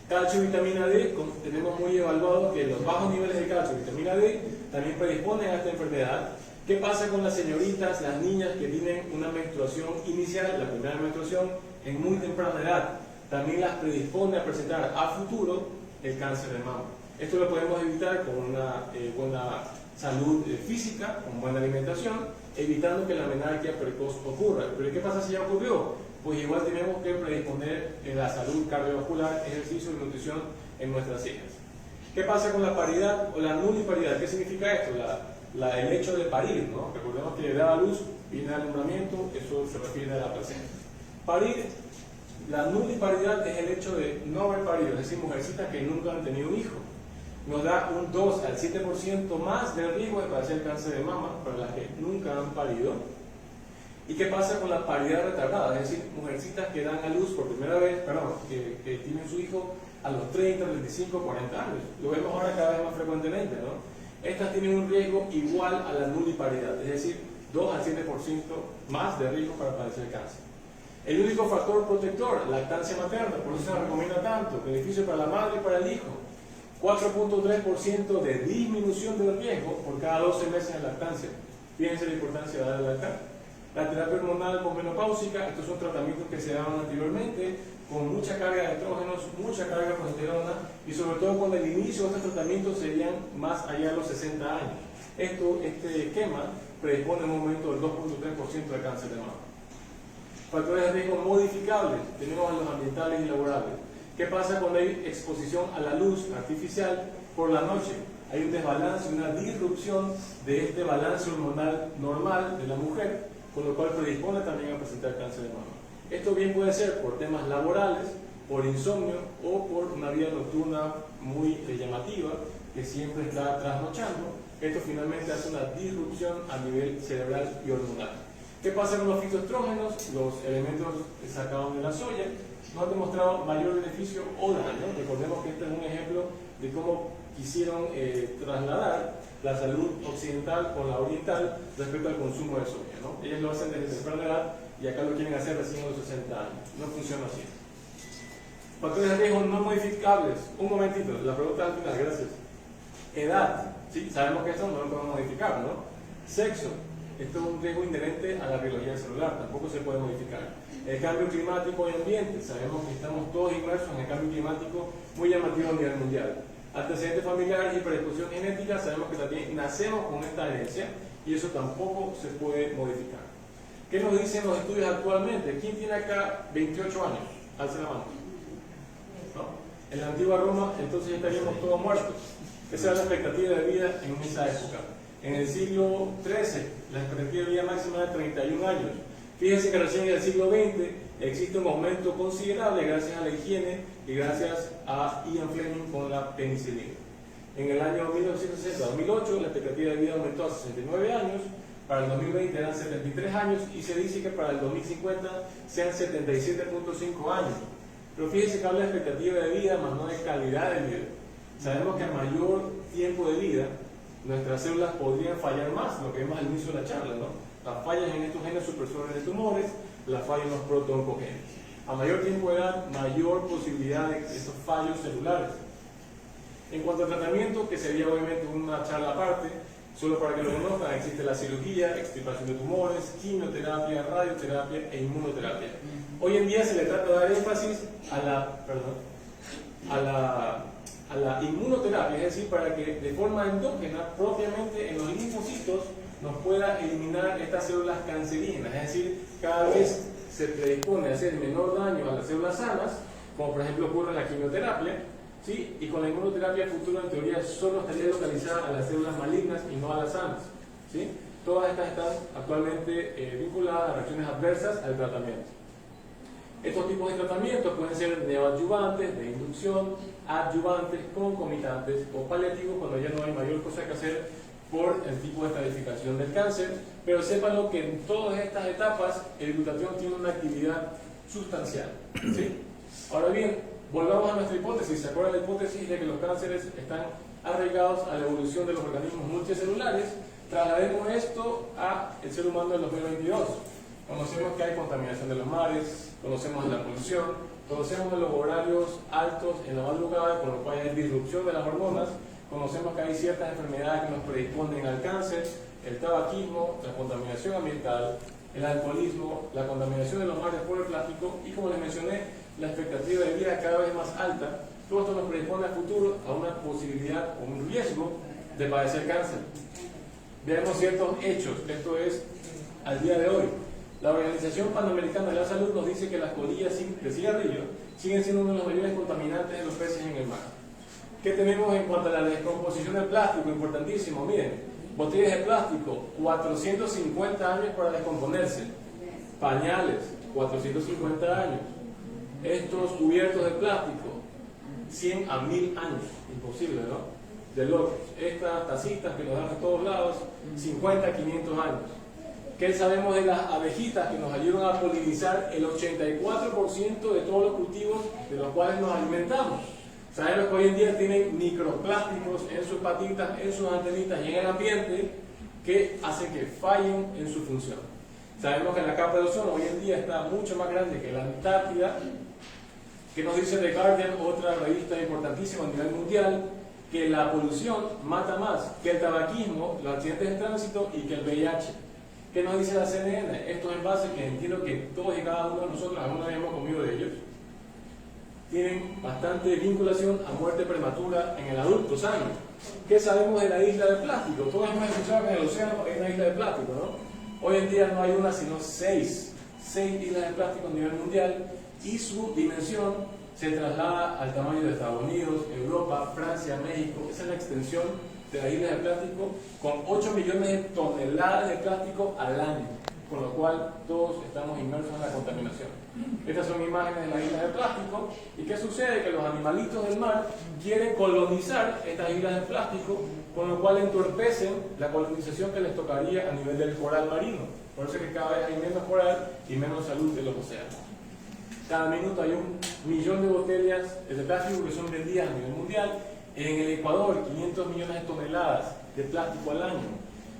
Calcio y vitamina D, tenemos muy evaluado que los bajos niveles de calcio y vitamina D también predisponen a esta enfermedad. ¿Qué pasa con las señoritas, las niñas que tienen una menstruación inicial, la primera menstruación, en muy temprana edad? también las predispone a presentar a futuro el cáncer de mama. Esto lo podemos evitar con una buena salud física, con buena alimentación, evitando que la menarquia precoz ocurra. Pero ¿qué pasa si ya ocurrió? Pues igual tenemos que predisponer la salud cardiovascular, ejercicio y nutrición en nuestras hijas. ¿Qué pasa con la paridad o la nuliparidad? ¿Qué significa esto? El hecho de parir, ¿no? Recordemos que dar a luz viene al alumbramiento, eso se refiere a la placenta. Parir, la nuliparidad es el hecho de no haber parido, es decir, mujercitas que nunca han tenido un hijo. Nos da un 2 al 7% más de riesgo de padecer cáncer de mama para las que nunca han parido. ¿Y qué pasa con la paridad retardada? Es decir, mujercitas que dan a luz por primera vez, que tienen su hijo a los 30, 35, 40 años. Lo vemos ahora cada vez más frecuentemente, ¿no? Estas tienen un riesgo igual a la nuliparidad, es decir, 2 al 7% más de riesgo para padecer cáncer. El único factor protector, lactancia materna, por eso se recomienda tanto, beneficio para la madre y para el hijo. 4.3% de disminución del riesgo por cada 12 meses de lactancia. Fíjense la importancia de dar la lactancia. La terapia hormonal posmenopáusica, estos son tratamientos que se daban anteriormente, con mucha carga de estrógenos, mucha carga de progesterona, y sobre todo con el inicio de estos tratamientos serían más allá de los 60 años. Este esquema predispone un aumento del 2.3% de cáncer de mama. Factores de riesgo modificables, tenemos a los ambientales y laborales. ¿Qué pasa cuando hay exposición a la luz artificial por la noche? Hay un desbalance, una disrupción de este balance hormonal normal de la mujer, con lo cual predispone también a presentar cáncer de mama. Esto bien puede ser por temas laborales, por insomnio o por una vida nocturna muy llamativa, que siempre está trasnochando. Esto finalmente hace una disrupción a nivel cerebral y hormonal. ¿Qué pasa con los fitoestrógenos? Los elementos sacados de la soya no han demostrado mayor beneficio o daño. Recordemos que este es un ejemplo de cómo quisieron trasladar la salud occidental con la oriental respecto al consumo de soya, ¿no? Ellos lo hacen desde temprana edad y acá lo quieren hacer recién a los 60 años. No funciona así. Factores de riesgo no modificables. Un momentito, la pregunta al final, gracias. Edad, ¿sí? Sabemos que esto no lo podemos modificar, ¿no? Sexo, esto es un riesgo inherente a la biología celular, tampoco se puede modificar. El cambio climático y ambiente, sabemos que estamos todos inmersos en el cambio climático muy llamativo a nivel mundial. Antecedentes familiares y predisposición genética, sabemos que también nacemos con esta herencia y eso tampoco se puede modificar. ¿Qué nos dicen los estudios actualmente? ¿Quién tiene acá 28 años? Alce la mano. ¿No? En la antigua Roma, entonces estaríamos todos muertos. Esa era la expectativa de vida en esa época. En el siglo XIII, la expectativa de vida máxima era 31 años. Fíjense que recién en el siglo XX existe un aumento considerable gracias a la higiene y gracias a Ian Fleming con la penicilina. En el año 1960-2008 la expectativa de vida aumentó a 69 años, para el 2020 eran 73 años y se dice que para el 2050 sean 77.5 años. Pero fíjense que habla de expectativa de vida, más no de calidad de vida. Sabemos que a mayor tiempo de vida, nuestras células podrían fallar más, lo que vimos al inicio de la charla, ¿no? Las fallas en estos genes supresores de tumores, las fallas en los protooncogenes. A mayor tiempo de edad, mayor posibilidad de estos fallos celulares. En cuanto al tratamiento, que sería obviamente una charla aparte, solo para que lo conozcan, existe la cirugía, extirpación de tumores, quimioterapia, radioterapia e inmunoterapia. Hoy en día se le trata de dar énfasis a la inmunoterapia, es decir, para que de forma endógena, propiamente en los linfocitos, nos pueda eliminar estas células cancerígenas, es decir, cada vez se predispone a hacer menor daño a las células sanas, como por ejemplo ocurre en la quimioterapia, ¿sí? Y con la inmunoterapia futura en teoría solo estaría localizada a las células malignas y no a las sanas, ¿sí? Todas estas están actualmente vinculadas a reacciones adversas al tratamiento. Estos tipos de tratamientos pueden ser neoadyuvantes, de inducción, adyuvantes, concomitantes o paliativos cuando ya no hay mayor cosa que hacer por el tipo de estadificación del cáncer, pero sépanlo que en todas estas etapas el glutatión tiene una actividad sustancial, ¿sí? Ahora bien, volvamos a nuestra hipótesis. ¿Se acuerdan la hipótesis de que los cánceres están arraigados a la evolución de los organismos multicelulares? Traslademos esto al ser humano del 2022. Conocemos que hay contaminación de los mares, conocemos la polución, conocemos de los horarios altos en la madrugada, con lo cual hay disrupción de las hormonas, conocemos que hay ciertas enfermedades que nos predisponen al cáncer, el tabaquismo, la contaminación ambiental, el alcoholismo, la contaminación de los mares por el plástico y, como les mencioné, la expectativa de vida cada vez más alta, todo esto nos predispone a futuro a una posibilidad o un riesgo de padecer cáncer. Veamos ciertos hechos, esto es al día de hoy. La Organización Panamericana de la Salud nos dice que las colillas de cigarrillo siguen siendo uno de los mayores contaminantes de los peces en el mar. ¿Qué tenemos en cuanto a la descomposición del plástico? Importantísimo, miren, botellas de plástico, 450 años para descomponerse. Pañales, 450 años. Estos cubiertos de plástico, 100 a 1000 años. Imposible, ¿no? De locos. Estas tacitas que nos dan a todos lados, 50 a 500 años. ¿Qué sabemos de las abejitas que nos ayudan a polinizar el 84% de todos los cultivos de los cuales nos alimentamos? Sabemos que hoy en día tienen microplásticos en sus patitas, en sus antenitas y en el ambiente que hacen que fallen en su función. Sabemos que la capa de ozono hoy en día está mucho más grande que la Antártida, que nos dice The Guardian, otra revista importantísima a nivel mundial, que la polución mata más que el tabaquismo, los accidentes de tránsito y que el VIH. ¿Qué nos dice la CNN? Estos envases que entiendo que todos y cada uno de nosotros alguna vez hemos comido de ellos, tienen bastante vinculación a muerte prematura en el adulto sano. ¿Qué sabemos de la isla de plástico? Todos hemos escuchado que en el océano hay una isla de plástico, ¿no? Hoy en día no hay una sino 6 islas de plástico a nivel mundial y su dimensión se traslada al tamaño de Estados Unidos, Europa, Francia, México. Esa es la extensión de las islas de plástico, con 8 millones de toneladas de plástico al año, con lo cual todos estamos inmersos en la contaminación. Estas son imágenes de las islas de plástico. ¿Y qué sucede? Que los animalitos del mar quieren colonizar estas islas de plástico, con lo cual entorpecen la colonización que les tocaría a nivel del coral marino. Por eso es que cada vez hay menos coral y menos salud de los océanos. Cada minuto hay 1 millón de botellas de plástico que son vendidas a nivel mundial. En el Ecuador, 500 millones de toneladas de plástico al año.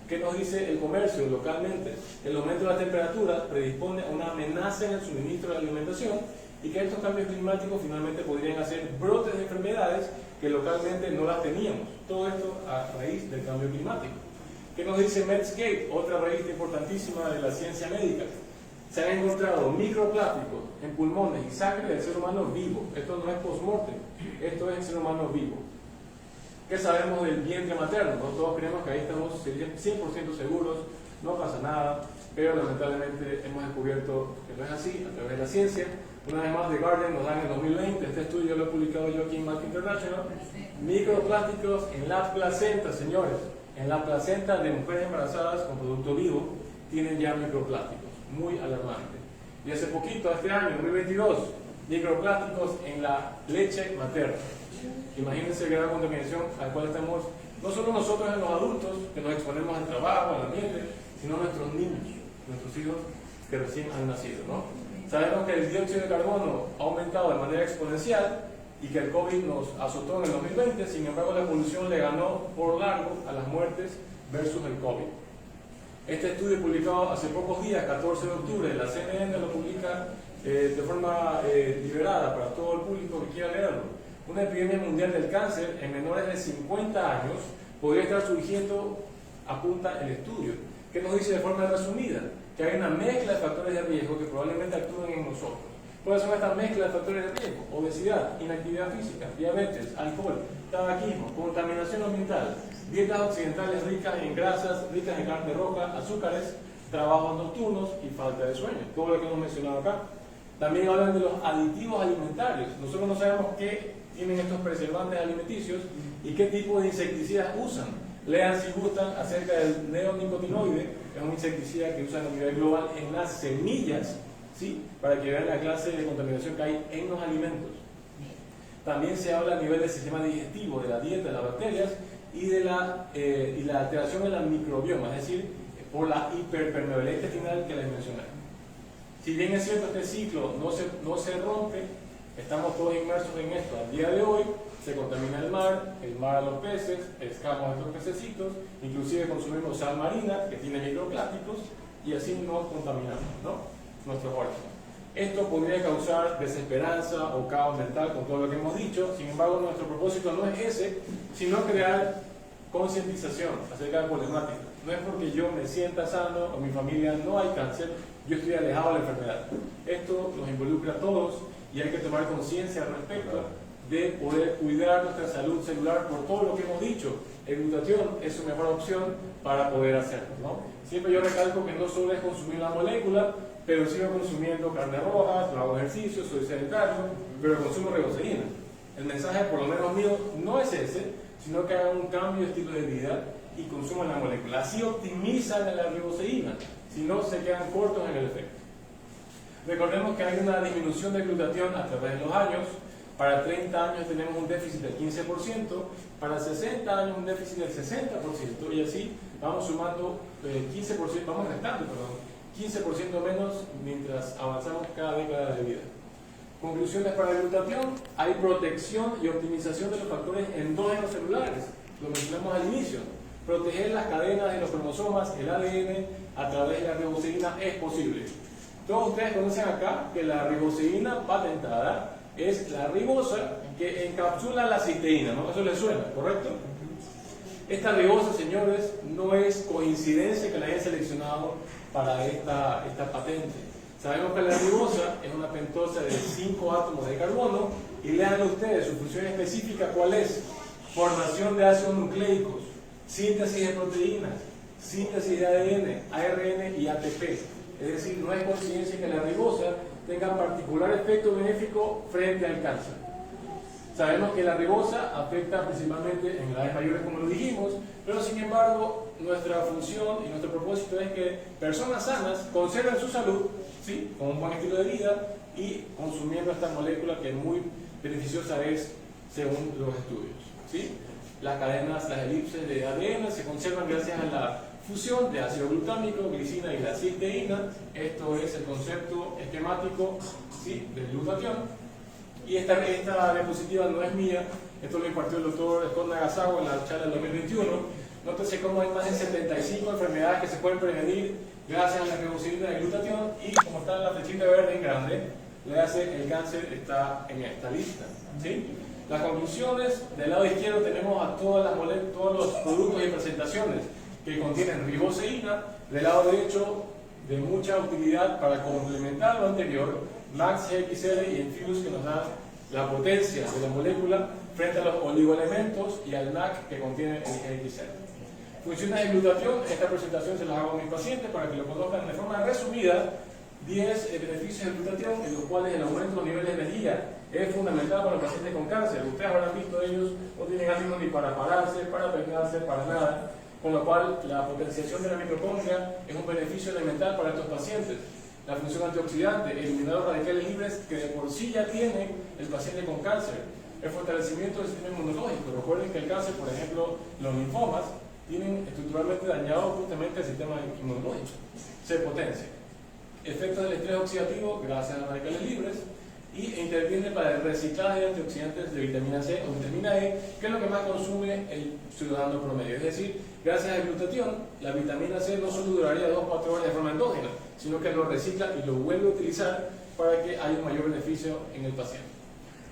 ¿Qué nos dice el comercio localmente? El aumento de las temperaturas predispone a una amenaza en el suministro de la alimentación y que estos cambios climáticos finalmente podrían hacer brotes de enfermedades que localmente no las teníamos. Todo esto a raíz del cambio climático. ¿Qué nos dice Medscape, otra revista importantísima de la ciencia médica? Se han encontrado microplásticos en pulmones y sangre del ser humano vivo. Esto no es post-mortem, esto es el ser humano vivo. ¿Qué sabemos del vientre materno? ¿No? Todos creemos que ahí estamos 100% seguros, no pasa nada, pero lamentablemente hemos descubierto que no es así a través de la ciencia. Una vez más, The Guardian nos da en el 2020, este estudio lo he publicado yo aquí en Mac International, microplásticos en la placenta, señores, en la placenta de mujeres embarazadas con producto vivo, tienen ya microplásticos, muy alarmante. Y hace poquito, este año, 2022, microplásticos en la leche materna. Imagínense la gran contaminación a la cual estamos, no solo nosotros en los adultos, que nos exponemos al trabajo, al ambiente, sino nuestros niños, nuestros hijos que recién han nacido, ¿no? Sabemos que el dióxido de carbono ha aumentado de manera exponencial y que el COVID nos azotó en el 2020, sin embargo la polución le ganó por largo a las muertes versus el COVID. Este estudio publicado hace pocos días, 14 de octubre, la CNN lo publica de forma liberada para todo el público que quiera leerlo. Una epidemia mundial del cáncer en menores de 50 años podría estar surgiendo, apunta el estudio, que nos dice de forma resumida que hay una mezcla de factores de riesgo que probablemente actúen en nosotros. ¿Cuáles son estas mezclas de factores de riesgo? Obesidad, inactividad física, diabetes, alcohol, tabaquismo, contaminación ambiental, dietas occidentales ricas en grasas, ricas en carne roja, azúcares, trabajos nocturnos y falta de sueño. Todo lo que hemos mencionado acá. También hablan de los aditivos alimentarios. Nosotros no sabemos qué tienen estos preservantes alimenticios y qué tipo de insecticidas usan. Lean si gustan acerca del neonicotinoide, es un insecticida que usan a nivel global en las semillas, ¿sí? Para que vean la clase de contaminación que hay en los alimentos. También se habla a nivel del sistema digestivo, de la dieta, de las bacterias y de la alteración de la microbioma, es decir, por la hiperpermeabilidad intestinal que les mencioné. Si bien es cierto este ciclo no se rompe, estamos todos inmersos en esto. Al día de hoy se contamina el mar a los peces, pescamos a estos pececitos, inclusive consumimos sal marina que tiene microplásticos y así nos contaminamos, ¿no? Nuestros órganos. Esto podría causar desesperanza o caos mental con todo lo que hemos dicho. Sin embargo, nuestro propósito no es ese, sino crear concientización acerca de la problemática. No es porque yo me sienta sano o mi familia no hay cáncer, yo estoy alejado de la enfermedad. Esto nos involucra a todos y hay que tomar conciencia al respecto de poder cuidar nuestra salud celular por todo lo que hemos dicho. El glutatión es su mejor opción para poder hacerlo, ¿no? Siempre yo recalco que no solo es consumir la molécula, pero sigo consumiendo carne roja, no hago ejercicio, soy sedentario, pero consumo riboceína. El mensaje, por lo menos mío, no es ese, sino que hagan un cambio de estilo de vida y consuman la molécula. Así optimizan la riboceína, si no se quedan cortos en el efecto. Recordemos que hay una disminución del glutatión a través de los años. Para 30 años tenemos un déficit del 15%, para 60 años un déficit del 60%, y así vamos sumando 15%, vamos restando, perdón, 15% menos mientras avanzamos cada década de vida. Conclusiones para el glutatión: hay protección y optimización de los factores endógenos celulares, lo mencionamos al inicio. Proteger las cadenas de los cromosomas, el ADN, a través de la riboceína es posible. Todos ustedes conocen acá que la riboceína patentada es la ribosa que encapsula la cisteína, ¿no? Eso les suena, ¿correcto? Esta ribosa, señores, no es coincidencia que la hayan seleccionado para esta patente. Sabemos que la ribosa es una pentosa de 5 átomos de carbono, y lean ustedes su función específica, ¿cuál es? Formación de ácidos nucleicos, síntesis de proteínas, síntesis de ADN, ARN y ATP. Es decir, no es coincidencia que la ribosa tenga particular efecto benéfico frente al cáncer. Sabemos que la ribosa afecta principalmente en edades mayores, como lo dijimos, pero sin embargo nuestra función y nuestro propósito es que personas sanas conserven su salud, ¿sí?, con un buen estilo de vida y consumiendo esta molécula que muy beneficiosa es según los estudios, ¿sí? Las cadenas, las elipses de ADN se conservan gracias a la fusión de ácido glutámico, glicina y la cisteína. Esto es el concepto esquemático, ¿sí?, del glutatión. Y esta diapositiva no es mía, esto lo impartió el doctor Scott Nagasawa en la charla del 2021. Nótese cómo hay más de 75 enfermedades que se pueden prevenir gracias a la riboceína de glutatión, y como está en la flechita verde en grande, le hace el cáncer está en esta lista, ¿sí? Las conclusiones: del lado izquierdo tenemos a todos los productos y presentaciones que contienen riboceína. Del lado derecho, de mucha utilidad para complementar lo anterior, Max GXL y Infuse, que nos da la potencia de la molécula frente a los oligoelementos, y al NAC que contiene el GXL. Funciones de glutatión: esta presentación se las hago a mis pacientes para que lo conozcan de forma resumida. 10 beneficios del glutatión, en los cuales el aumento de los niveles de energía es fundamental para los pacientes con cáncer. Ustedes habrán visto, ellos no tienen ánimo ni para pararse, para peinarse, para nada, con lo cual la potenciación de la mitocondria es un beneficio elemental para estos pacientes. La función antioxidante: eliminar los radicales libres que de por sí ya tiene el paciente con cáncer. El fortalecimiento del sistema inmunológico. Recuerden que el cáncer, por ejemplo, los linfomas, tienen estructuralmente dañado justamente el sistema inmunológico. Se potencia. Efectos del estrés oxidativo gracias a los radicales libres, y interviene para el reciclaje de antioxidantes de vitamina C o vitamina E, que es lo que más consume el ciudadano promedio. Es decir, gracias al glutatión, la vitamina C no solo duraría 2 o 4 horas de forma endógena, sino que lo recicla y lo vuelve a utilizar para que haya un mayor beneficio en el paciente.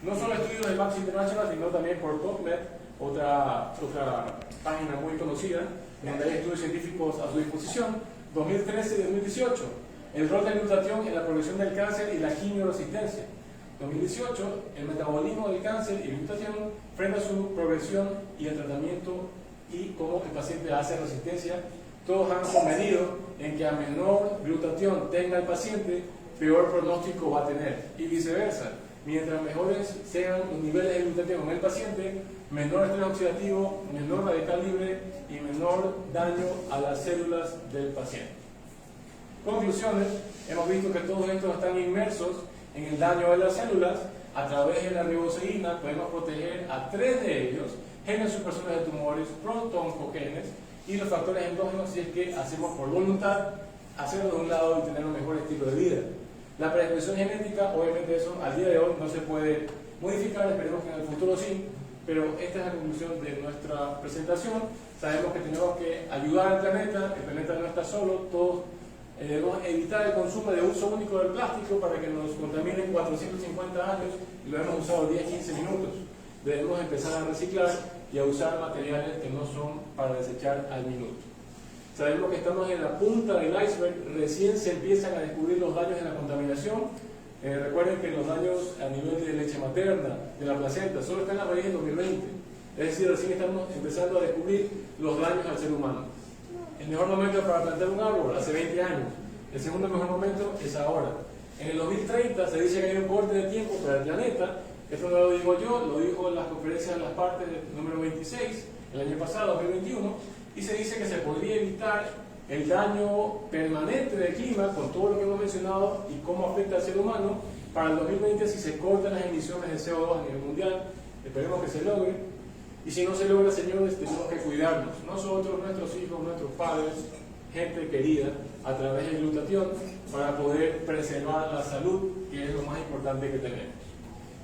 No solo estudios de Max International, sino también por PubMed, otra página muy conocida, donde hay estudios científicos a su disposición, 2013 y 2018. El rol del glutatión en la progresión del cáncer y la quimioresistencia. 2018, el metabolismo del cáncer y el glutatión frena su progresión y el tratamiento, y cómo el paciente hace resistencia. Todos han convenido en que a menor glutatión tenga el paciente, peor pronóstico va a tener, y viceversa. Mientras mejores sean los niveles de glutatión en el paciente, menor estrés oxidativo, menor radical libre y menor daño a las células del paciente. Conclusiones: hemos visto que todos estos están inmersos en el daño de las células. A través de la riboceína podemos proteger a 3 de ellos: genes supresores de tumores, protoncogenes y los factores endógenos, si es que hacemos por voluntad hacerlo de un lado y tener un mejor estilo de vida. La predisposición genética, obviamente eso al día de hoy no se puede modificar, esperemos que en el futuro sí, pero esta es la conclusión de nuestra presentación. Sabemos que tenemos que ayudar al planeta, el planeta no está solo, todos debemos evitar el consumo de uso único del plástico para que nos contamine 450 años y lo hemos usado 10-15 minutos. Debemos empezar a reciclar y a usar materiales que no son para desechar al minuto. Sabemos que estamos en la punta del iceberg, recién se empiezan a descubrir los daños de la contaminación. Recuerden que los daños a nivel de leche materna, de la placenta, solo están a raíz del 2020. Es decir, recién estamos empezando a descubrir los daños al ser humano. El mejor momento para plantar un árbol, hace 20 años. El segundo mejor momento es ahora. En el 2030 se dice que hay un corte de tiempo para el planeta. Esto no lo digo yo, lo dijo en las conferencias de las partes número 26, el año pasado, 2021, y se dice que se podría evitar el daño permanente del clima con todo lo que hemos mencionado y cómo afecta al ser humano para el 2020 si se cortan las emisiones de CO2 a nivel mundial. Esperemos que se logre. Y si no se logra, señores, tenemos que cuidarnos, nosotros, nuestros hijos, nuestros padres, gente querida, a través del glutatión, para poder preservar la salud, que es lo más importante que tenemos.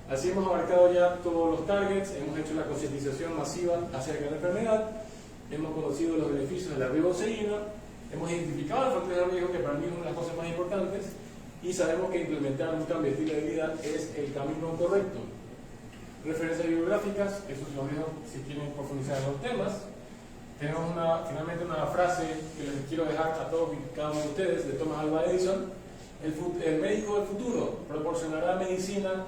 Así hemos abarcado ya todos los targets, hemos hecho la concientización masiva acerca de la enfermedad, hemos conocido los beneficios de la riboceína, hemos identificado el factor de riesgo, que para mí es una de las cosas más importantes, y sabemos que implementar un cambio de estilo de vida es el camino correcto. Referencias bibliográficas, eso se los dejo si quieren profundizar en los temas. Tenemos finalmente una frase que les quiero dejar a todos y cada uno de ustedes, de Thomas Alva Edison: el médico del futuro no proporcionará medicina,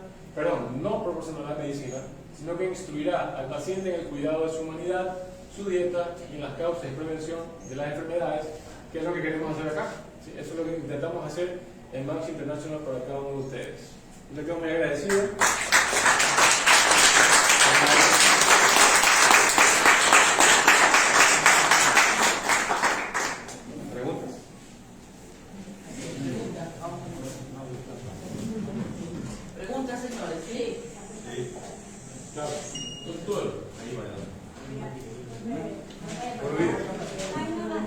sino que instruirá al paciente en el cuidado de su humanidad, su dieta y en las causas y prevención de las enfermedades, que es lo que queremos hacer acá. ¿Sí? Eso es lo que intentamos hacer en MAPS International para cada uno de ustedes. Les quedo muy agradecido. Preguntas, señores. Sí. Claro. Doctor. Hay una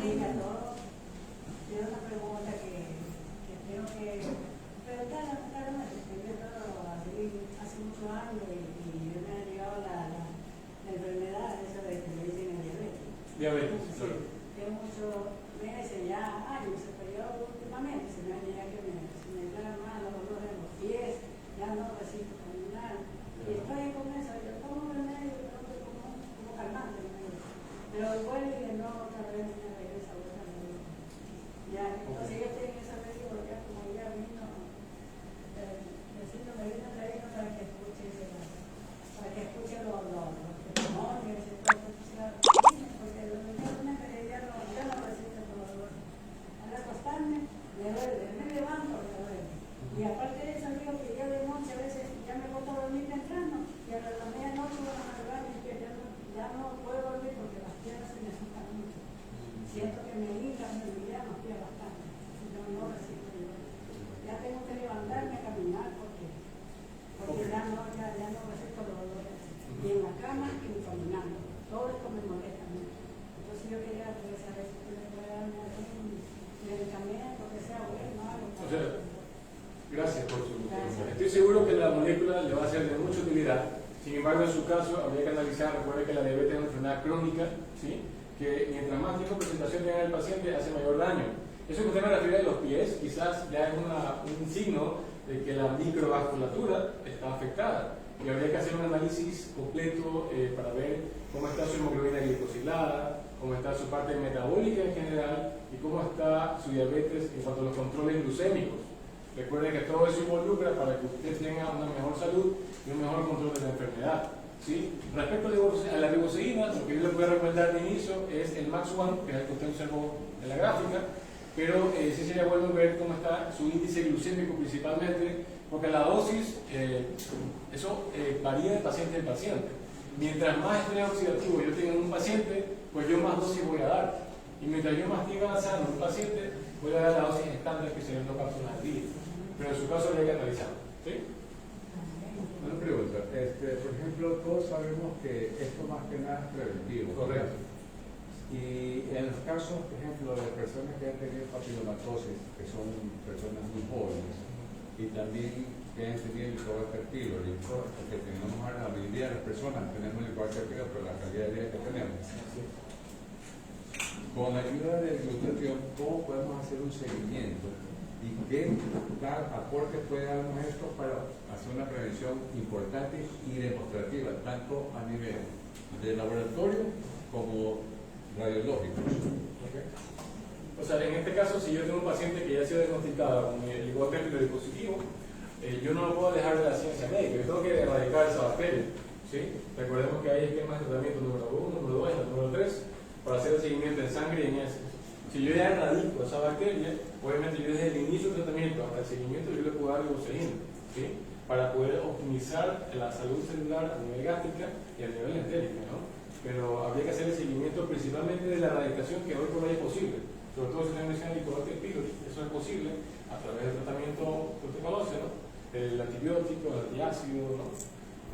pregunta que tengo que preguntar, hace muchos años y yo me ha llegado la enfermedad esa de que me dicen diabetes. Diabetes. Sí. Tengo muchos meses, ya años, pero últimamente se me ha llegado que se me dan más los dolores en los pies, ya no resisto caminar. Y estoy con eso, yo tomo remedio, como calmante, pero vuelve y de nuevo otra vez me regresa otra vez. Ya, entonces yo tengo esa vez, ya como ya vino, me vino a traer para que escuche los testimonios, porque los niños ya no resisten los dolores. Al acostarme, me duele, me levanto, me duele. Y aparte de eso, digo que yo de noche a veces ya me voy a dormir temprano y a la medianoche voy a agarrar y ya no puedo dormir porque las piernas se me asustan mucho. Siento que me hincan, me miran los pies bastante. Yo no resisto yo. Ya tengo que levantarme a caminar porque ya no resisto los dolores. Ni en la cama ni caminando. Todo esto me molesta mucho. Entonces yo quería saber si usted me puede darme algún medicamento que sea bueno, algo. O sea, gracias por su pregunta. Estoy seguro que la molécula le va a ser de mucha utilidad. Sin embargo, en su caso, habría que analizar, recuerde que la diabetes es una enfermedad crónica, ¿sí? Que mientras más tiempo de presentación tenga el paciente, hace mayor daño. Eso que usted me refiere a los pies, quizás ya es un signo de que la microvasculatura está afectada. Y habría que hacer un análisis completo para ver cómo está su hemoglobina glicosilada, cómo está su parte metabólica en general y cómo está su diabetes en cuanto a los controles glucémicos. Recuerden que todo eso involucra para que usted tenga una mejor salud y un mejor control de la enfermedad. ¿Sí? Respecto a la riboceína, lo que yo le voy a recomendar de inicio es el Max One, que es el que usted observó en la gráfica, pero sí sería bueno ver cómo está su índice glucémico principalmente, porque la dosis, eso varía de paciente en paciente. Mientras más estrés oxidativo yo tenga en un paciente, pues yo más dosis voy a dar. Y mientras yo más diga sano en un paciente, voy a dar la dosis estándar que serían 2 cápsulas al día. Pero en su caso habría que analizarlo. ¿Sí? Una pregunta. Por ejemplo, todos sabemos que esto más que nada es preventivo. Correcto. Y en los casos, por ejemplo, de personas que han tenido papilomatosis, que son personas muy jóvenes, y también que han tenido el Helicobacter pylori, porque tenemos a la mayoría de las personas tenemos el Helicobacter pylori, pero la calidad de vida que tenemos. Con la ayuda del glutatión, ¿cómo podemos hacer un seguimiento? ¿Y qué aporte puede darnos esto para hacer una prevención importante y demostrativa, tanto a nivel de laboratorio como radiológico? Okay. O sea, en este caso, si yo tengo un paciente que ya ha sido diagnosticado con el Helicobacter pylori positivo, yo no lo puedo alejar de la ciencia médica, yo tengo que erradicar esa bacteria. ¿Sí? Recordemos que hay esquemas de tratamiento número 1, número 2 y número 3 para hacer el seguimiento en sangre y en heces. Si yo ya erradico esa bacteria, obviamente yo desde el inicio del tratamiento hasta el seguimiento yo le puedo dar glucosina, ¿sí? Para poder optimizar la salud celular a nivel gástrica y a nivel entérico, ¿no? Pero habría que hacer el seguimiento principalmente de la erradicación que hoy por hoy es posible, sobre todo si tenemos el Helicobacter pylori, eso es posible a través del tratamiento que usted conoce, ¿no? El antibiótico, el antiácido, ¿no?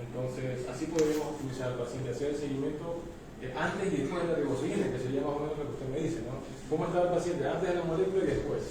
Entonces, así podemos optimizar al paciente, hacer el seguimiento antes y después de la ribosina, que sería más o menos lo que usted me dice, ¿no? ¿Cómo está el paciente antes de la molécula y después?